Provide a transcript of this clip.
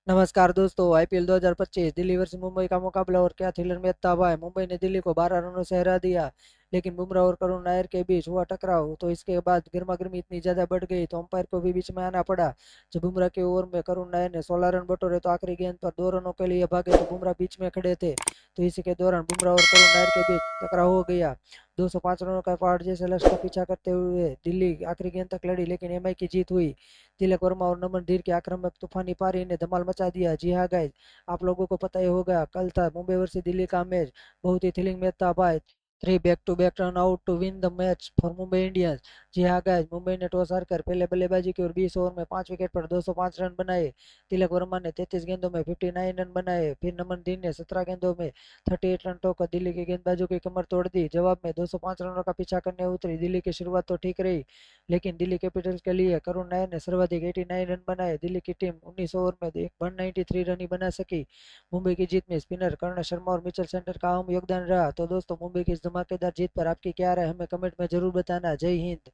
नमस्कार दोस्तों। IPL 2025 Delhi versus Mumbai का मुकाबला और क्या थ्रिलर मैच था भाई। मुंबई ने दिल्ली को 12 रनों से हरा दिया, लेकिन बुमराह और करुण नायर के बीच हुआ टकराव तो इसके बाद गर्मा गर्मी इतनी ज्यादा बढ़ गई तो अंपायर को भी बीच में आना पड़ा। जब बुमराह के ओवर में करुण नायर ने 16 रन बटोरे तो आखिरी गेंद पर 2 रनों के लिए भागे तो बुमराह बीच में खड़े थे। तो इसी के दौरान बुमराह और करुण नायर के बीच टकराव हो गया। 205 रनों का पहाड़ जैसे लक्ष्य का पीछा करते हुए दिल्ली आखिरी गेंद तक लड़ी, लेकिन एमआई की जीत हुई। तिलक वर्मा और नमन धीर के आक्रामक तूफानी पारी ने धमाल मचा दिया। जी हाँ गाइस, आप लोगों को पता ही होगा, कल था मुंबई वर्सेस दिल्ली का मैच। बहुत ही थ्रिलिंग मैच था भाई। 3 back to back run out to win the match for Mumbai Indians. Ji हाँ गाइस, मुंबई ने टॉस हारकर पहले बल्लेबाजी की और 20 ओवर में 5 विकेट पर 205 रन बनाए। तिलक वर्मा ने 33 गेंदों में 59 रन बनाए। फिर नमन धीर ने 17 गेंदों में 38 रन ठोकर दिल्ली के गेंदबाजों की कमर तोड़ दी। जवाब में 205 रनों का पीछा करने उतरी दिल्ली की शुरुआत तो ठीक रही, लेकिन दिल्ली कैपिटल्स के लिए करुण नायर ने सर्वाधिक 89 रन बनाए। दिल्ली की टीम 19 ओवर में 193 रन ही बना सकी। मुंबई की जीत में स्पिनर कर्ण शर्मा और मिचेल सेंटर का अहम योगदान रहा। तो दोस्तों, मुंबई की इस धमाकेदार जीत पर आपकी क्या राय, हमें कमेंट में जरूर बताना। जय हिंद।